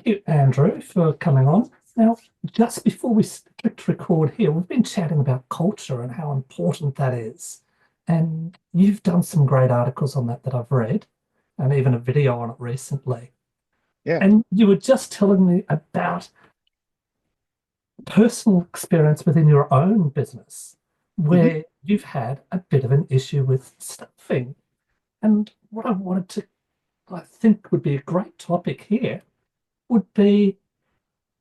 you, Andrew, for coming on. Now, just before we click record here, we've been chatting about culture and how important that is. And you've done some great articles on that I've read, and even a video on it recently. Yeah. And you were just telling me about personal experience within your own business hmm where you've had a bit of an issue with staffing. And what I wanted to, I think would be a great topic here would be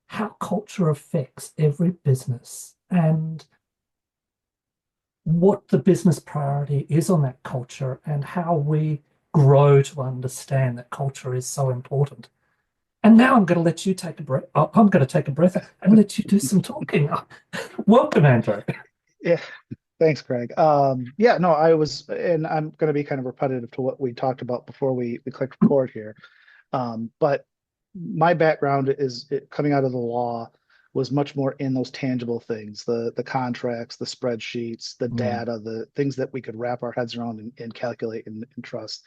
how culture affects every business and what the business priority is on that culture and how we grow to understand that culture is so important. And now I'm going to let you take a breath. I'm going to take a breath and let you do some talking. Welcome, Andrew. Yeah. Thanks, Craig. Yeah, no, and I'm going to be kind of repetitive to what we talked about before we clicked record here. But my background coming out of the law was much more in those tangible things, the contracts, the spreadsheets, the Mm, data, the things that we could wrap our heads around and calculate and trust.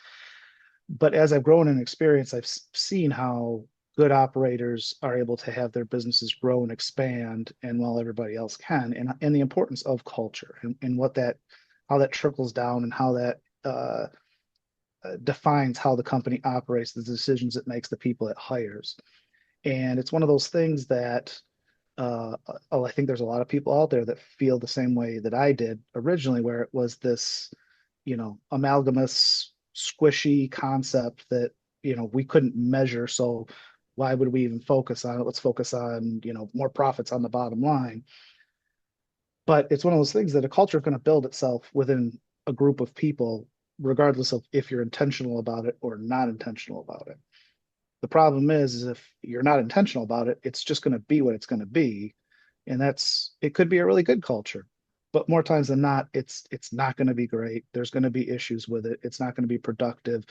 But as I've grown in experience, I've seen how good operators are able to have their businesses grow and expand, and while everybody else can, and the importance of culture and what that how that trickles down and how that defines how the company operates, the decisions it makes, the people it hires. And it's one of those things that I think there's a lot of people out there that feel the same way that I did originally, where it was this, amalgamous, squishy concept that, we couldn't measure. So why would we even focus on it? Let's focus on, more profits on the bottom line. But it's one of those things that a culture is going to build itself within a group of people, regardless of if you're intentional about it or not intentional about it. The problem is if you're not intentional about it, it's just going to be what it's going to be. And it could be a really good culture, but more times than not, it's not going to be great. There's going to be issues with it. It's not going to be productive.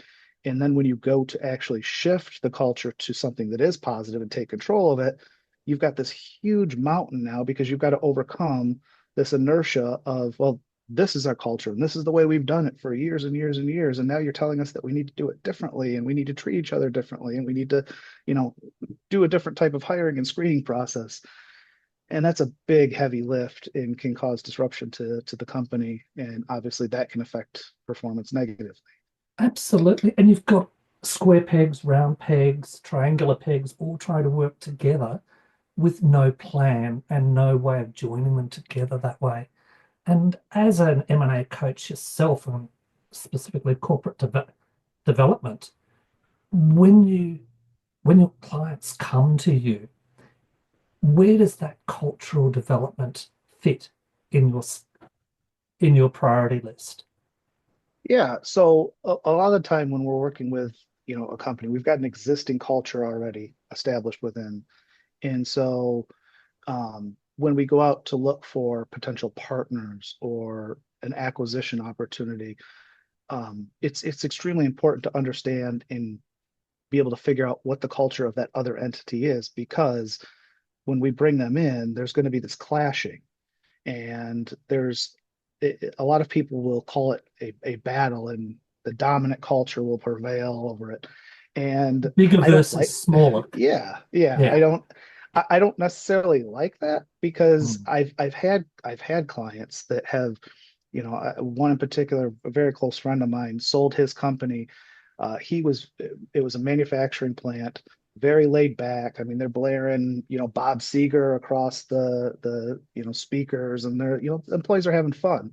And then when you go to actually shift the culture to something that is positive and take control of it, you've got this huge mountain now because you've got to overcome this inertia of, well, this is our culture and this is the way we've done it for years and years and years. And now you're telling us that we need to do it differently and we need to treat each other differently and we need to, you know, do a different type of hiring and screening process. And that's a big, heavy lift and can cause disruption to the company. And obviously that can affect performance negatively. absolutely. And you've got square pegs, round pegs, triangular pegs all trying to work together with no plan and no way of joining them together that way. And as an M&A coach yourself, and specifically corporate development, when you when your clients come to you, where does that cultural development fit in your priority list? Yeah. So a lot of the time when we're working with, a company, we've got an existing culture already established within. And so when we go out to look for potential partners or an acquisition opportunity, it's extremely important to understand and be able to figure out what the culture of that other entity is, because when we bring them in, there's going to be this clashing, and a lot of people will call it a battle, and the dominant culture will prevail over it. And Bigger I don't versus like, smaller. yeah, Yeah. I don't necessarily like that because Mm. I've had clients that have, one in particular, a very close friend of mine, sold his company. It was a manufacturing plant, very laid back. I mean, they're blaring, Bob Seger across the speakers, and employees are having fun.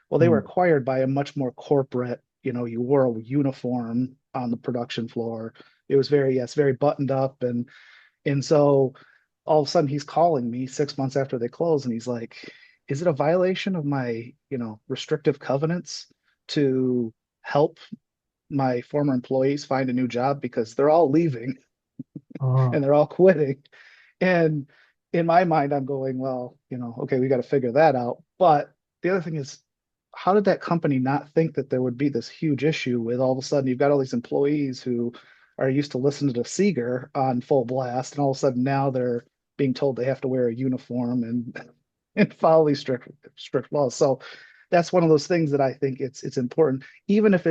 Well, they were Mm. acquired by a much more corporate, you wore a uniform on the production floor. It was very buttoned up, and so all of a sudden he's calling me 6 months after they close, and he's like, "Is it a violation of my, restrictive covenants to help my former employees find a new job because they're all leaving Oh, and they're all quitting?" And in my mind, I'm going, well, okay, we got to figure that out. But the other thing is, how did that company not think that there would be this huge issue with all of a sudden you've got all these employees who are used to listening to Seeger on full blast, and all of a sudden now they're being told they have to wear a uniform and and follow these strict laws. So that's one of those things that I think it's important, even if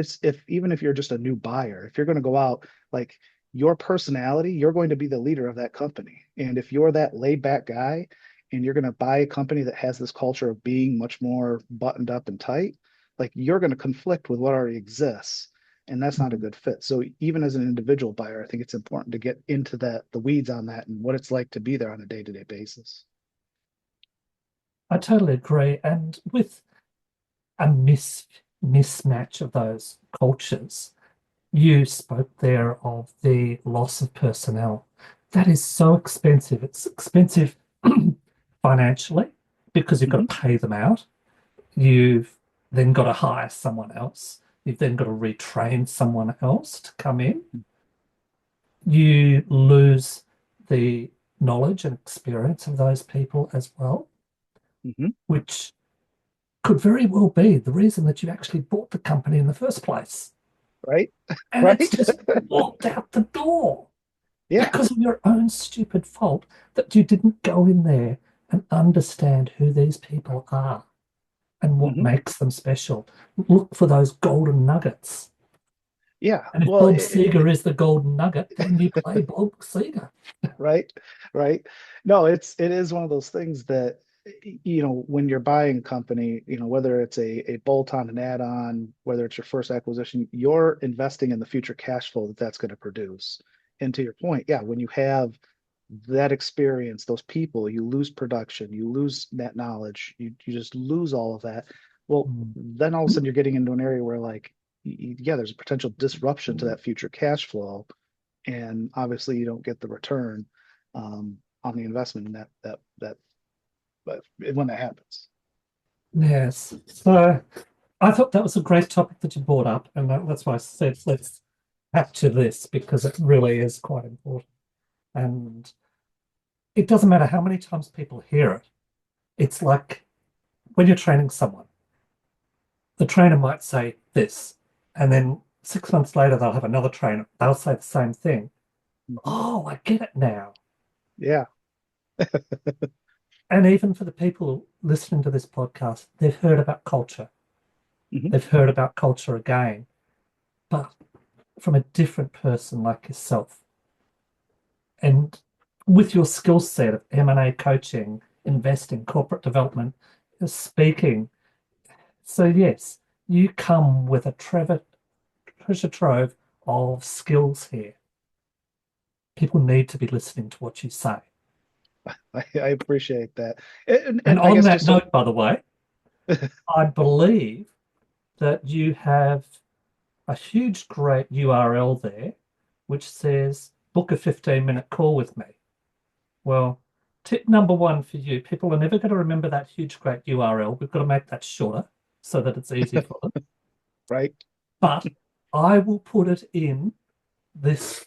even if you're just a new buyer, if you're going to go out, like your personality, you're going to be the leader of that company. And if you're that laid back guy and you're going to buy a company that has this culture of being much more buttoned up and tight, like you're going to conflict with what already exists. And that's not a Mm. good fit. So even as an individual buyer, I think it's important to get into the weeds on that and what it's like to be there on a day-to-day basis. I totally agree. And with a mismatch of those cultures, you spoke there of the loss of personnel. That is so expensive. It's expensive financially because you've got Hmm. to pay them out. You've then got to hire someone else. You've then got to retrain someone else to come in. You lose the knowledge and experience of those people as well, Hmm. which could very well be the reason that you actually bought the company in the first place. Right? And it's Right? just walked out the door Yeah. because of your own stupid fault that you didn't go in there and understand who these people are and what Hmm. makes them special. Look for those golden nuggets. Yeah. And if Well, Bob Seger is the golden nugget, then you play Bob Seger. right, right. No, it is one of those things that when you're buying a company, whether it's a bolt-on, an add-on, whether it's your first acquisition, you're investing in the future cash flow that that's going to produce. And to your point, yeah, when you have that experience, those people, you lose production, you lose that knowledge, you just lose all of that. Well, Mm. then all of a sudden you're getting into an area where like, yeah, there's a potential disruption to that future cash flow, and obviously you don't get the return on the investment in that but when that happens. Yes. So I thought that was a great topic that you brought up. And that's why I said let's capture this because it really is quite important. And it doesn't matter how many times people hear it. It's like when you're training someone, the trainer might say this, and then 6 months later, they'll have another trainer. They'll say the same thing. Mhm. Oh, I get it now. Yeah. And even for the people listening to this podcast, they've heard about culture. Hmm. They've heard about culture again, but from a different person like yourself. And with your skill set of M&A coaching, investing, corporate development, speaking. So, yes, you come with a treasure trove of skills here. People need to be listening to what you say. I appreciate that. and, And and I on guess that just so. note, by the way, I believe that you have a huge, great URL there which says book a 15-minute call with me. Well, tip number one for you, people are never going to remember that huge, great URL. We've got to make that shorter so that it's easy for them. Right. But I will put it in this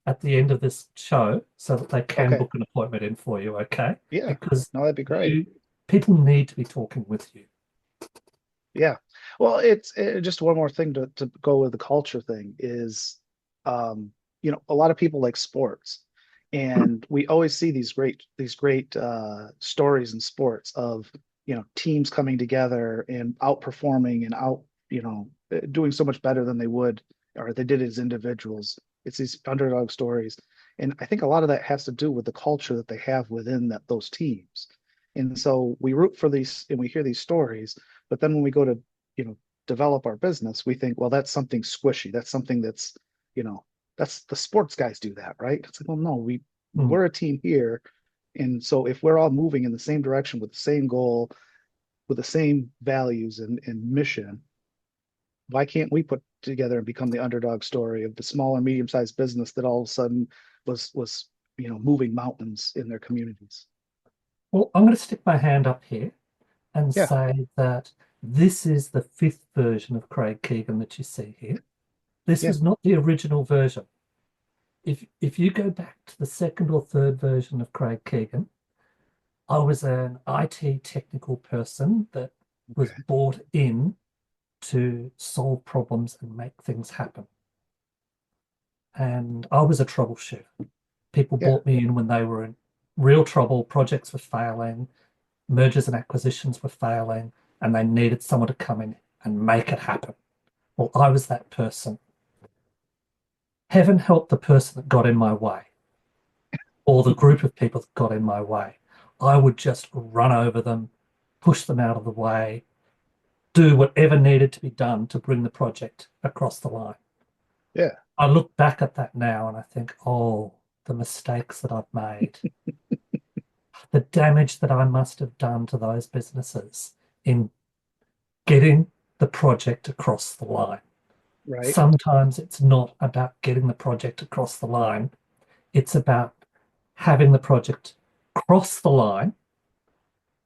at the end of this show so that they can Okay. book an appointment in for you, okay? Yeah. Because No, that'd be great. you people need to be talking with you. Yeah. Well, just one more thing to go with the culture thing is, um, a lot of people like sports, and we always see these great stories in sports of, teams coming together and outperforming and doing so much better than they would or they did as individuals. It's these underdog stories, and I think a lot of that has to do with the culture that they have within those teams. And so we root for these and we hear these stories, but then when we go to, you know, develop our business, we think, well, that's something squishy. That's something that's, you know, that's the sports guys do that, right? It's like, well, no, Mm. we're a team here. And so if we're all moving in the same direction with the same goal, with the same values and mission, why can't we put together and become the underdog story of the small and medium-sized business that all of a sudden was moving mountains in their communities? Well, I'm going to stick my hand up here and Yeah. say that this is the fifth version of Craig Keegan that you see here. This Yeah. was not the original version. If you go back to the second or third version of Craig Keegan, I was an IT technical person that was Okay. brought in to solve problems and make things happen. And I was a troubleshooter. People Yeah. brought me in when they were in real trouble, projects were failing, mergers and acquisitions were failing, and they needed someone to come in and make it happen. Well, I was that person. heaven help the person that got in my way or the group of people that got in my way. I would just run over them, push them out of the way, do whatever needed to be done to bring the project across the line. Yeah, I look back at that now and I think, oh, the mistakes that I've made, the damage that I must have done to those businesses in getting the project across the line. right. Sometimes it's not about getting the project across the line, it's about having the project cross the line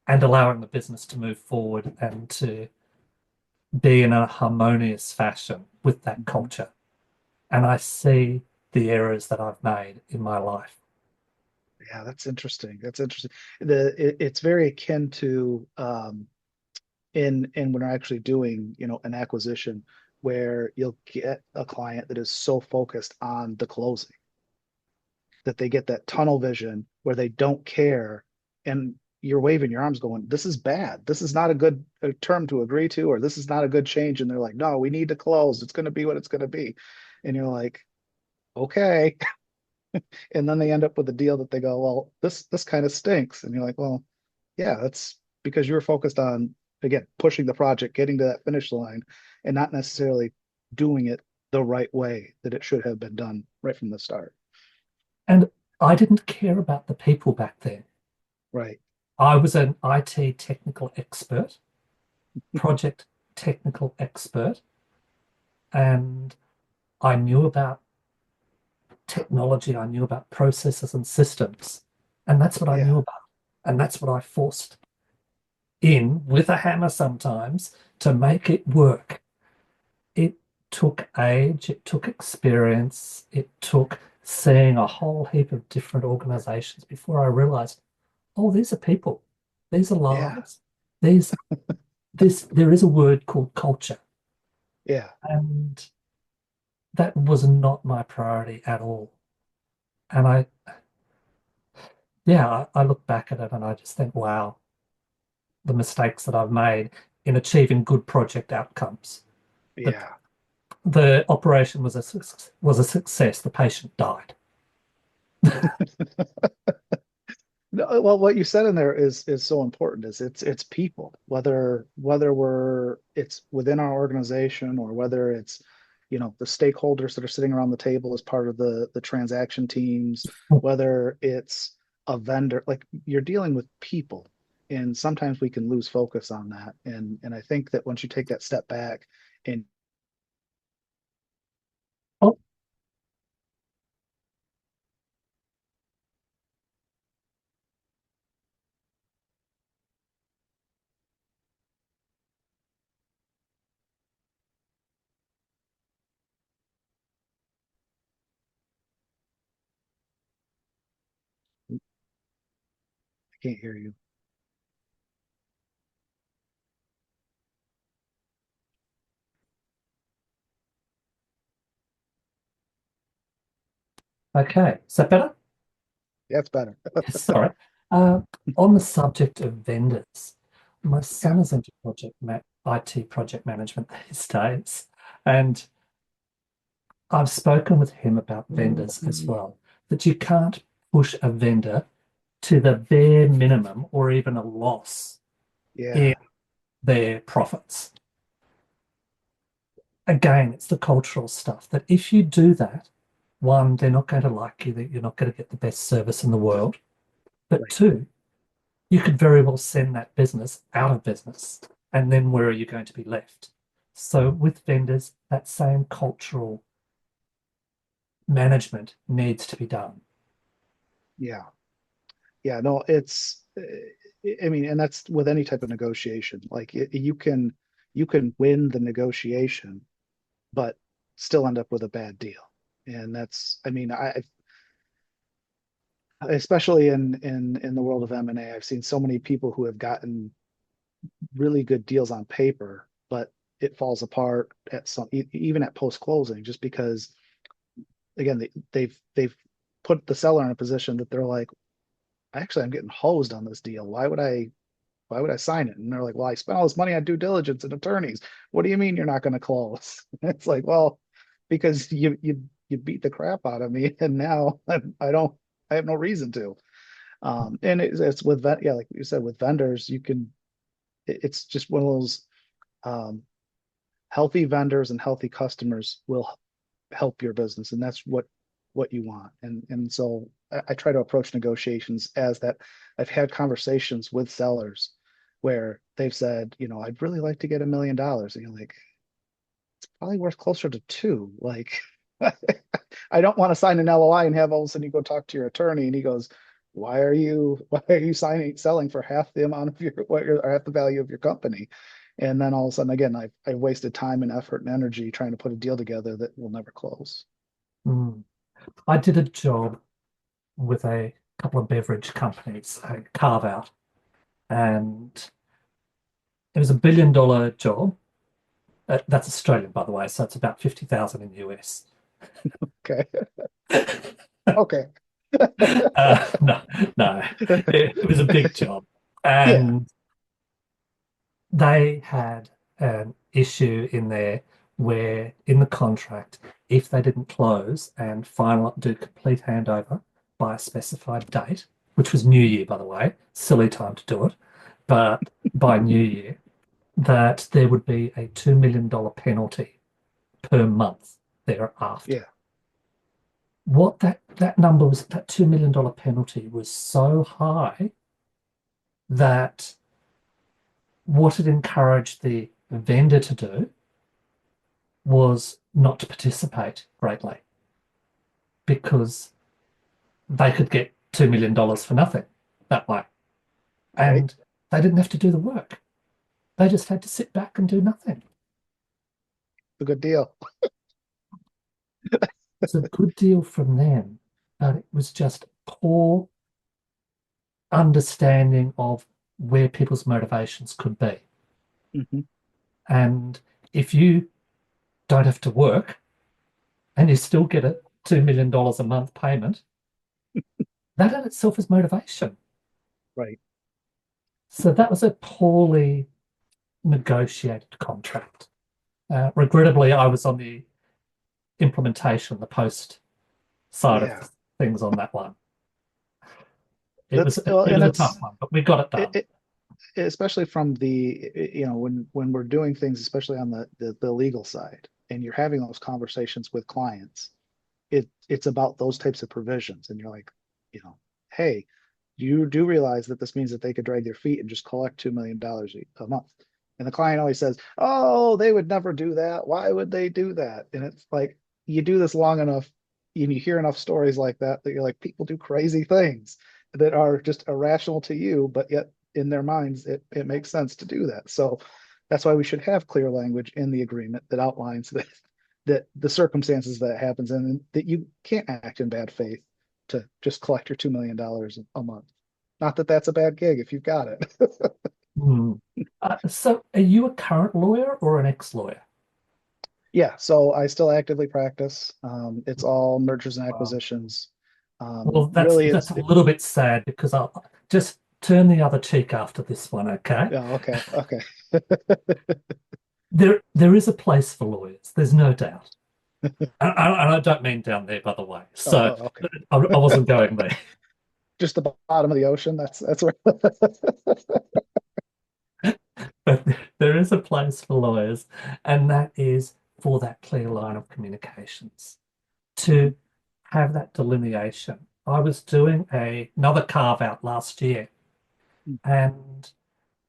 and allowing the business to move forward and to be in a harmonious fashion with that Mhm. culture. And I see the errors that I've made in my life. Yeah, that's interesting. That's interesting. It's very akin to in when we're actually doing, an acquisition where you'll get a client that is so focused on the closing that they get that tunnel vision where they don't care, and you're waving your arms going, this is bad. This is not a good term to agree to, or this is not a good change. And they're like, no, we need to close. It's going to be what it's going to be. And you're like, okay. And then they end up with a deal that they go, well, this kind of stinks. And you're like, well, yeah, that's because you were focused on, again, pushing the project, getting to that finish line, and not necessarily doing it the right way that it should have been done right from the start. And I didn't care about the people back then. Right. I was an IT technical expert, project technical expert, and I knew about technology, I knew about processes and systems. And that's what I Yeah. knew about. And that's what I forced in with a hammer sometimes to make it work. It took age, it took experience, it took seeing a whole heap of different organizations before I realized, oh, these are people, these are Yeah. lives. These there is a word called culture. Yeah. And that was not my priority at all. And I look back at it and I just think, wow, the mistakes that I've made in achieving good project outcomes. The Yeah. the operation was a success. The patient died. No, well, what you said in there is so important. Is it's people, whether we're it's within our organization or whether it's, the stakeholders that are sitting around the table as part of the transaction teams, whether it's a vendor, like you're dealing with people, and sometimes we can lose focus on that. And I think that once you take that step back and Oh, I can't hear you. okay. Is that better? Yeah, it's better. Sorry. Uh, on the subject of vendors, my Yeah, son is into IT project management these days, and I've spoken with him about vendors as well, that you can't push a vendor to the bare minimum or even a loss in yeah, their profits. Again, it's the cultural stuff that if you do that, one, they're not going to like you, that you're not going to get the best service in the world. But right. two, you could very well send that business out of business. And then where are you going to be left? So with vendors, that same cultural management needs to be done. Yeah. Yeah, no, I mean, and that's with any type of negotiation. Like you can win the negotiation, but still end up with a bad deal. And that's, I mean, especially in the world of M&A, I've seen so many people who have gotten really good deals on paper, but it falls apart at even at post closing, just because again they've put the seller in a position that they're like, actually, I'm getting hosed on this deal. Why would I sign it? And they're like, well, I spent all this money on due diligence and attorneys. What do you mean you're not going to close? It's like, well, because you you beat the crap out of me, and now I don't, I have no reason to. And it's with yeah, like you said, with vendors, you can. It's just one of those um, healthy vendors and healthy customers will help your business, and that's what you want. And so I try to approach negotiations as that. I've had conversations with sellers where they've said, I'd really like to get $1 million, and you're like, probably worth closer to two. Like, I don't want to sign an LOI and have all of a sudden you go talk to your attorney and he goes, why are you selling for half the amount of or half the value of your company? And then all of a sudden, again, I've wasted time and effort and energy trying to put a deal together that will never close. Mm. I did a job with a couple of beverage companies, a carve out, and it was $1 billion job. That's Australian, by the way, so it's about 50,000 in US. Okay. Okay. No, no, it was a big job. Yeah. And they had an issue in there where in the contract, if they didn't close and final do complete handover by a specified date, which was New Year, by the way, silly time to do it, but by New Year, that there would be a $2 million penalty per month thereafter. Yeah. What that number was, that $2 million penalty was so high that what it encouraged the vendor to do was not to participate greatly because they could get $2 million for nothing that way. Right. And they didn't have to do the work. They just had to sit back and do nothing. A good deal. It's a good deal from them, but it was just poor understanding of where people's motivations could be. Hmm. And if you don't have to work and you still get a $2 million a month payment, that in itself is motivation. Right. So that was a poorly negotiated contract. Regrettably, I was on the implementation, the post side of Yeah. things on that one. It was That's it well, and was a tough it's one, but we got it done. it, especially from when we're doing things, especially on the legal side, and you're having those conversations with clients, it's about those types of provisions, and you're like, you know hey, you do realize that this means that they could drag their feet and just collect $2 million a month. And the client always says, oh, they would never do that, why would they do that? And it's like, you do this long enough and you hear enough stories like that you're like, people do crazy things that are just irrational to you, but yet in their minds it makes sense to do that. So that's why we should have clear language in the agreement that outlines that the circumstances that happens and that you can't act in bad faith to just collect your $2 million a month. Not that that's a bad gig if you've got it. Hmm. So, are you a current lawyer or an ex-lawyer? Yeah, so I still actively practice. It's all mergers and Wow. acquisitions. Well, that's Really, that's a little bit sad because I'll just turn the other cheek after this one, okay? yeah, okay, okay. There is a place for lawyers, there's no doubt. And I don't mean down there, by the way. Oh, So oh, okay. I wasn't going there. Just the bottom of the ocean. That's where. But there is a place for lawyers, and that is for that clear line of communications, Mhm, to have that delineation. I was doing another carve out last year, and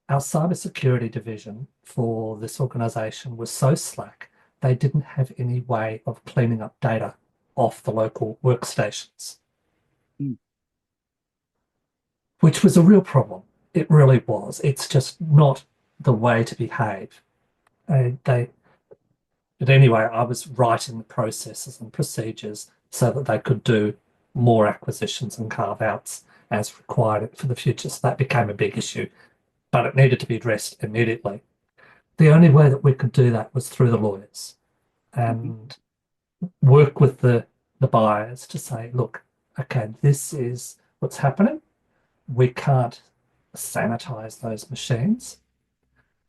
our cybersecurity division for this organization was so slack, they didn't have any way of cleaning up data off the local workstations, mhm, which was a real problem. It really was. It's just not the way to behave. They But anyway, I was writing the processes and procedures so that they could do more acquisitions and carve outs as required for the future. So that became a big issue, but it needed to be addressed immediately. The only way that we could do that was through the lawyers mhm, and work with the buyers to say, look, okay, this is what's happening. We can't sanitize those machines.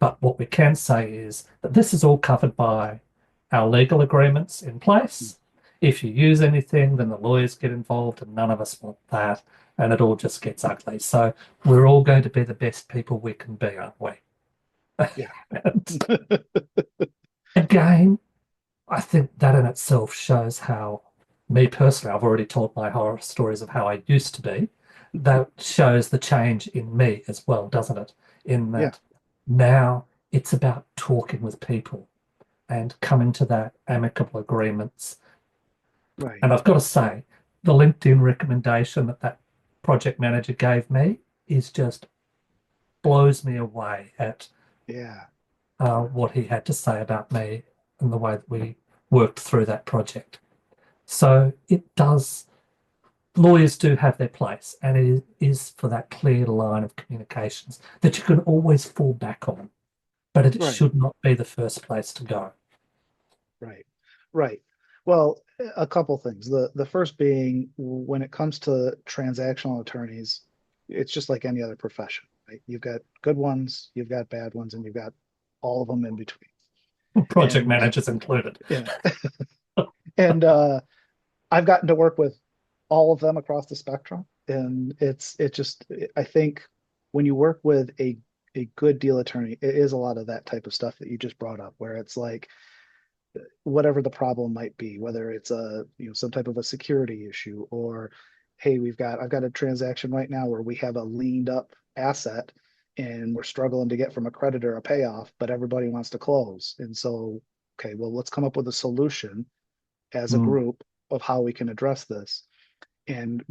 But what we can say is that this is all covered by our legal agreements in mhm, place. If you use anything, then the lawyers get involved, and none of us want that, and it all just gets ugly. So we're all going to be the best people we can be, aren't we? Yeah. And again, I think that in itself shows how, me personally, I've already told my horror stories of how I used to be. That shows the change in me as well, doesn't it? In Yeah. that now it's about talking with people and coming to that amicable agreements. Right. And I've got to say, the LinkedIn recommendation that that project manager gave me is just blows me away at Yeah. what he had to say about me and the way that we worked through that project. So it does, lawyers do have their place, and it is for that clear line of communications that you can always fall back on, but it Right. should not be the first place to go. Right. Right. Well, a couple things. The first being when it comes to transactional attorneys, it's just like any other profession, right? You've got good ones, you've got bad ones, and you've got all of them in between. Project And managers included. yeah, and I've gotten to work with all of them across the spectrum, and it just I think when you work with a good deal attorney, it is a lot of that type of stuff that you just brought up, where it's like whatever the problem might be, whether it's a some type of a security issue, or hey, I've got a transaction right now where we have a leaned up asset and we're struggling to get from a creditor a payoff, but everybody wants to close. And so, okay, well, let's come up with a solution as a Mm. group of how we can address this. And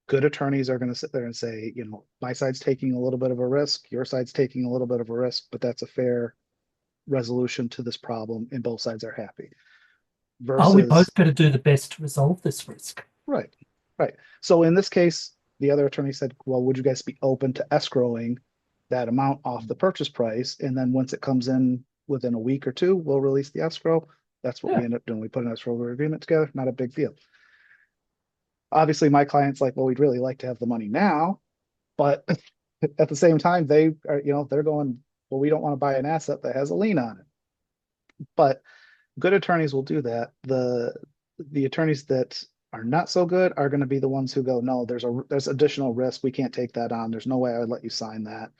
good attorneys are going to sit there and say, my side's taking a little bit of a risk, your side's taking a little bit of a risk, but that's a fair resolution to this problem and both sides are happy. Are we Versus, both going to do the best to resolve this risk? right, right. So in this case, the other attorney said, well, would you guys be open to escrowing that amount off the purchase price? And then once it comes in within a week or two, we'll release the escrow. That's what we Yeah. end up doing. We put an escrow agreement together, not a big deal. Obviously, my client's like, well, we'd really like to have the money now, but at the same time, they are, they're going, well, we don't want to buy an asset that has a lien on it. But good attorneys will do that. The attorneys that are not so good are going to be the ones who go, no, there's additional risk. We can't take that on. There's no way I would let you sign that.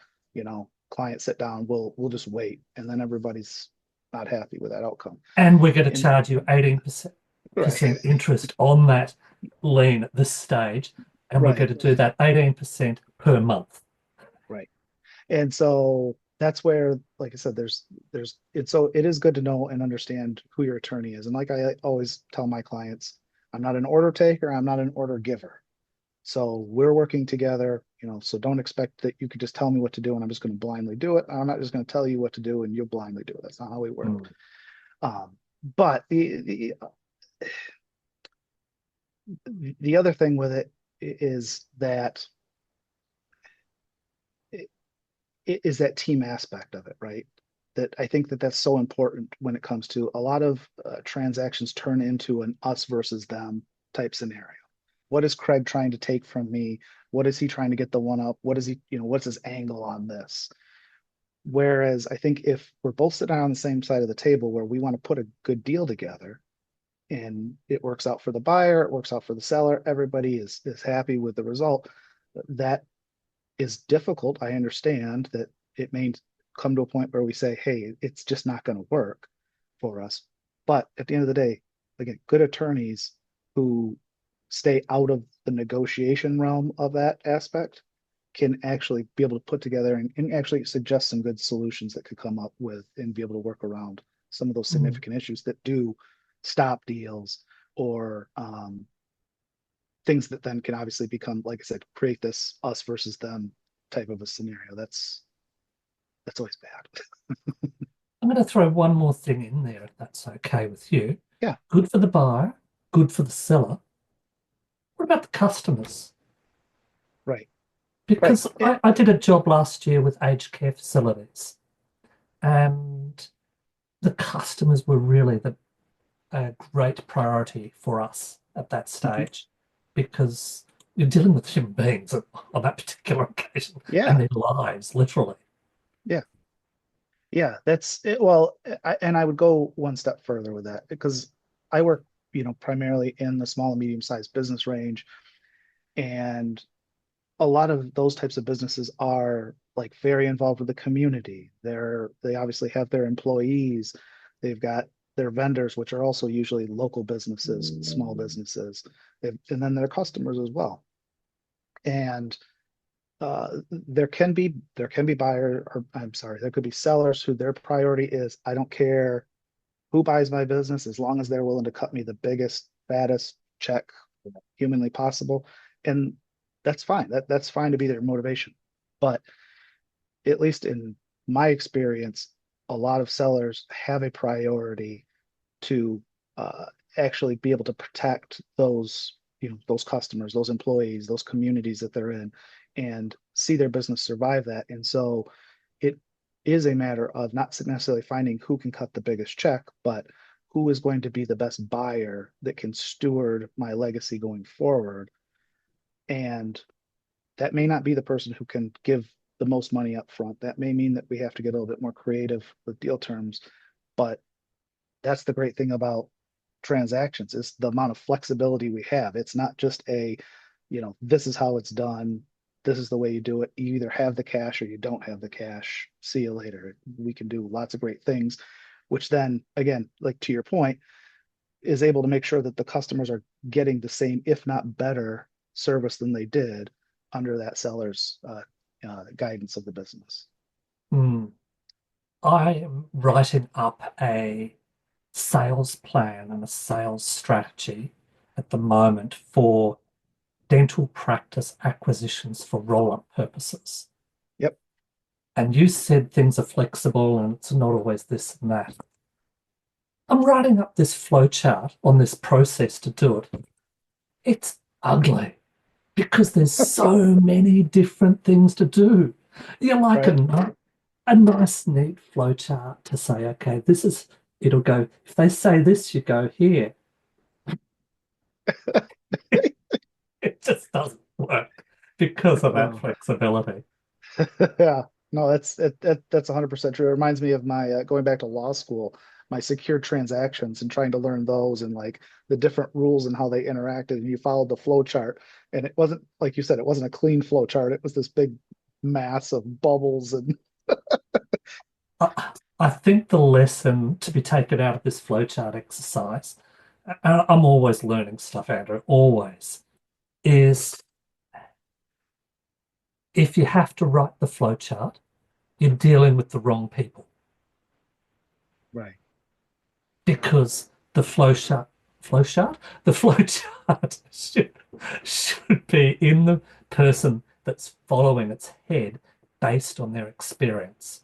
Client sit down. We'll just wait, and then everybody's not happy with that outcome. And we're going to And charge you 18% right, interest on that lien at this stage. And we're going right, to do that 18% per month. right. And so that's where, like I said, it is good to know and understand who your attorney is. And like I always tell my clients, I'm not an order taker, I'm not an order giver. So we're working together, so don't expect that you could just tell me what to do and I'm just going to blindly do it. I'm not just going to tell you what to do and you'll blindly do it. That's not how we work. Mm. But the other thing with it is that it is that team aspect of it, right? That I think that that's so important when it comes to a lot of transactions turn into an us versus them type scenario. What is Craig trying to take from me? What is he trying to get the one up? What is he, what's his angle on this? Whereas I think if we're both sitting on the same side of the table where we want to put a good deal together and it works out for the buyer, it works out for the seller, everybody is happy with the result. That is difficult. I understand that it may come to a point where we say, hey, it's just not going to work for us. But at the end of the day, again, good attorneys who stay out of the negotiation realm of that aspect can actually be able to put together and actually suggest some good solutions that could come up with and be able to work around some of those Mm. significant issues that do stop deals or things that then can obviously become, like I said, create this us versus them type of a scenario. That's always bad. I'm going to throw one more thing in there, if that's okay with you. Yeah, Good for the buyer, good for the seller. What about the customers? right, right. Because I did a job last year with aged care facilities, and the customers were really a great priority for us at that Mhm. stage because you're dealing with human beings on that particular occasion and Yeah, their lives, literally. yeah, yeah. That's it. Well, and I would go one step further with that because I work. primarily in the small and medium-sized business range. And a lot of those types of businesses are like very involved with the community. They obviously have their employees, they've got their vendors, which are also usually local businesses, small businesses, and then their customers as well. And there can be buyer, or I'm sorry, there could be sellers who their priority is, I don't care who buys my business as long as they're willing to cut me the biggest, fattest check humanly possible. And that's fine. That's fine to be their motivation. But at least in my experience, a lot of sellers have a priority to actually be able to protect those customers, those employees, those communities that they're in, and see their business survive that. And so it is a matter of not necessarily finding who can cut the biggest check, but who is going to be the best buyer that can steward my legacy going forward. And that may not be the person who can give the most money up front. That may mean that we have to get a little bit more creative with deal terms. But that's the great thing about transactions, is the amount of flexibility we have. It's not just this is how it's done. This is the way you do it. You either have the cash or you don't have the cash. See you later. We can do lots of great things, which then, again, like to your point, is able to make sure that the customers are getting the same, if not better, service than they did under that seller's guidance of the business. Hmm. I am writing up a sales plan and a sales strategy at the moment for dental practice acquisitions for roll-up purposes. Yep. And you said things are flexible and it's not always this and that. I'm writing up this flowchart on this process to do it. It's ugly because there's so many different things to do. You like Right. a nice, neat flowchart to say, okay, it'll go, if they say this, you go here. It just doesn't work because of that Oh. flexibility. Yeah, no, that's 100% true. It reminds me of my going back to law school, my secure transactions and trying to learn those and like the different rules and how they interacted. And you followed the flow chart, and it wasn't like you said, it wasn't a clean flow chart. It was this big mass of bubbles and I think the lesson to be taken out of this flowchart exercise, and I'm always learning stuff, Andrew, always, is if you have to write the flowchart, you're dealing with the wrong people right, because flowchart, the flowchart should be in the person that's following its head based on their experience.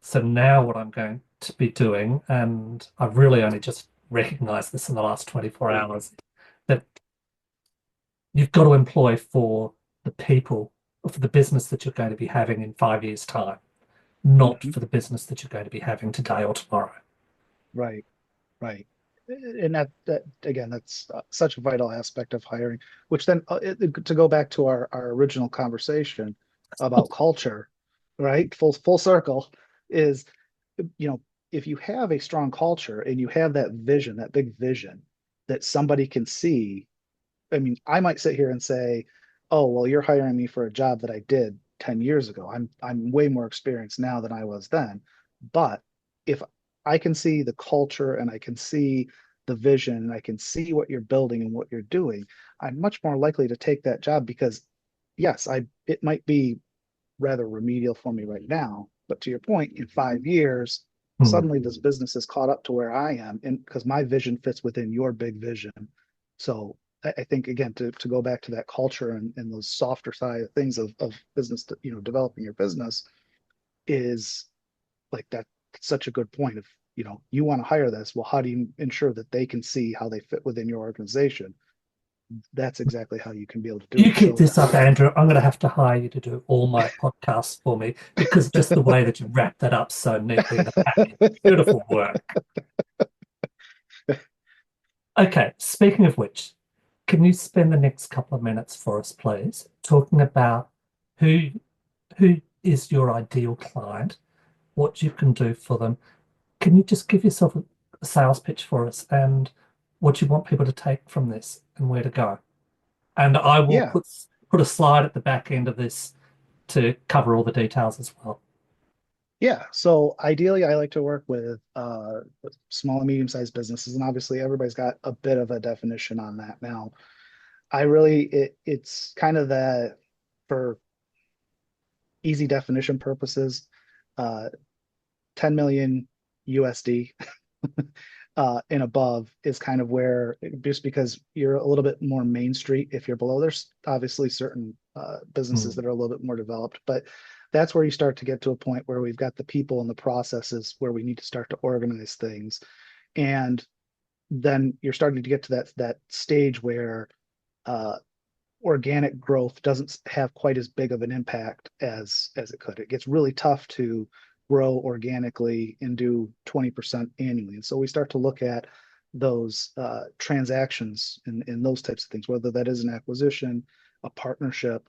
So now what I'm going to be doing, and I've really only just recognized this in the last 24 hours, that you've got to employ for the people, or for the business that you're going to be having in 5 years' time, not hmm for the business that you're going to be having today or tomorrow. right, right. And that again, that's such a vital aspect of hiring. Which then, to go back to our original conversation about culture, right? Full circle is, you know, if you have a strong culture and you have that vision, that big vision that somebody can see. I mean, I might sit here and say, "Oh, well, you're hiring me for a job that I did 10 years ago. I'm way more experienced now than I was then." But if I can see the culture and I can see the vision and I can see what you're building and what you're doing, I'm much more likely to take that job because yes, I it might be rather remedial for me right now. But to your point, in 5 years, Hmm. suddenly this business is caught up to where I am, and because my vision fits within your big vision. So I think again to go back to that culture and those softer side of things of business, developing your business is like that. Such a good point of you want to hire this. Well, how do you ensure that they can see how they fit within your organization? That's exactly how you can be able to do it You and keep show this that. up, Andrew. I'm going to have to hire you to do all my podcasts for me because just the way that you wrap that up so neatly in a package. Beautiful work. Okay, speaking of which, can you spend the next couple of minutes for us, please, talking about who who is your ideal client, what you can do for them? Can you just give yourself a sales pitch for us and what you want people to take from this and where to go. And I will Yeah, put a slide at the back end of this to cover all the details as well. yeah. So ideally, I like to work with small and medium-sized businesses, and obviously, everybody's got a bit of a definition on that now. It's kind of that for easy definition purposes, uh, 10 million USD and above is kind of where, just because you're a little bit more Main Street. If you're below, there's obviously certain businesses Mm, that are a little bit more developed, but that's where you start to get to a point where we've got the people and the processes where we need to start to organize things. And then you're starting to get to that stage where uh, organic growth doesn't have quite as big of an impact as it could. It gets really tough to grow organically and do 20% annually. And so we start to look at those transactions and those types of things, whether that is an acquisition, a partnership,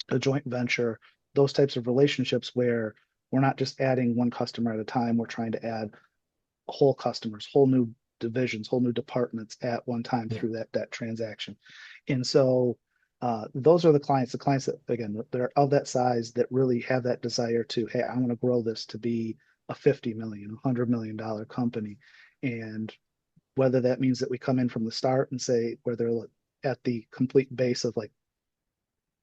a joint venture, those types of relationships where we're not just adding one customer at a time, we're trying to add whole customers, whole new divisions, whole new departments at one time yeah. through that transaction. And so those are the clients that, again, that are of that size, that really have that desire to, hey, I want to grow this to be a 50 million, $100 million company. And whether that means that we come in from the start and say, where they're at the complete base of like,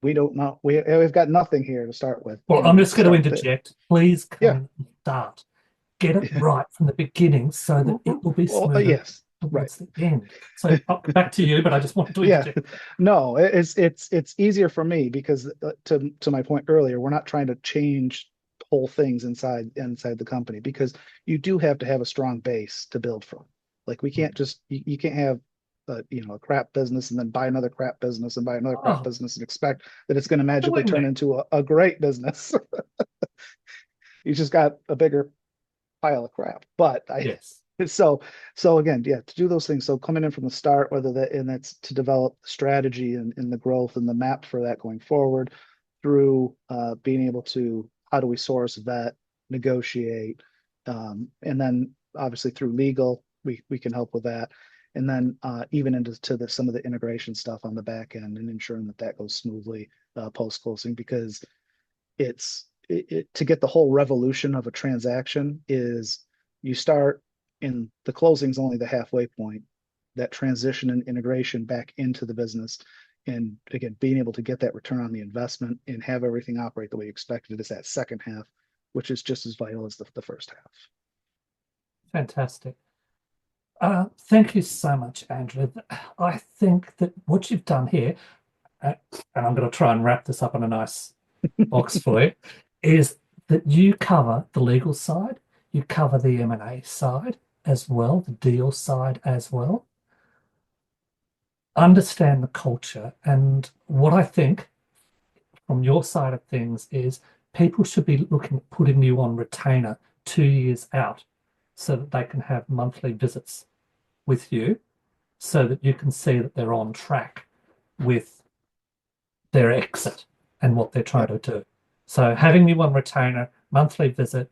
we don't know, we've got nothing here to start with, Well, and I'm we just going to start to, interject. Please come yeah. in and start. Get it right from the beginning so that it will be Well, smoother yes, right. towards the end. So back to you, but I just wanted to Yeah, interject. no, it's easier for me because to my point earlier, we're not trying to change whole things inside the company, because you do have to have a strong base to build from. Like we can't just you can't have a crap business and then buy another crap business and buy another crap Oh, business and expect that it's going to magically doing turn me. into a great business. You just got a bigger pile of crap. But I Yes. so so again, yeah, to do those things. So coming in from the start, whether that and that's to develop strategy and the growth and the map for that going forward, through being able to, how do we source, vet, negotiate, and then obviously through legal, we can help with that. And then even into some of the integration stuff on the back end and ensuring that that goes smoothly post closing, because to get the whole revolution of a transaction is, you start in the closing's only the halfway point, that transition and integration back into the business, and again being able to get that return on the investment and have everything operate the way you expected is that second half, which is just as vital as the first half. Fantastic. Thank you so much, Andrew. I think that what you've done here, uh, and I'm going to try and wrap this up in a nice box for you, is that you cover the legal side, you cover the M&A side as well, the deal side as well, understand the culture. And what I think from your side of things is people should be looking at putting you on retainer 2 years out so that they can have monthly visits with you so that you can see that they're on track with their exit and what they're trying Yep. to do. So having you on retainer, monthly visit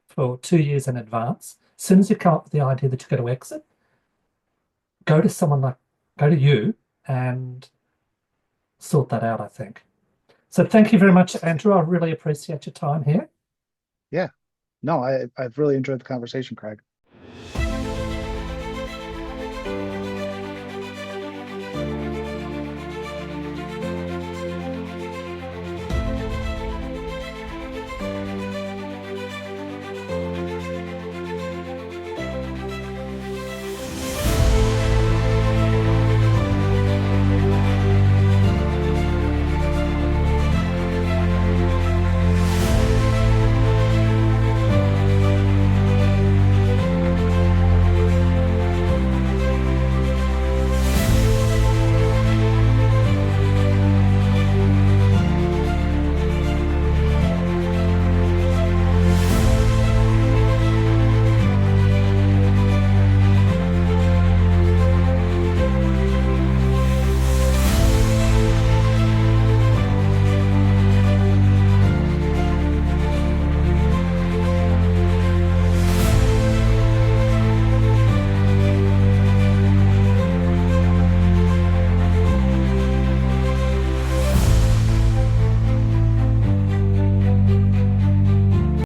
for 2 years in advance. As soon as you come up with the idea that you're going to exit, go to someone like go to you and sort that out, I think. So thank you very Yeah. much, Andrew. I really appreciate your time here. Yeah. No, I've really enjoyed the conversation, Craig.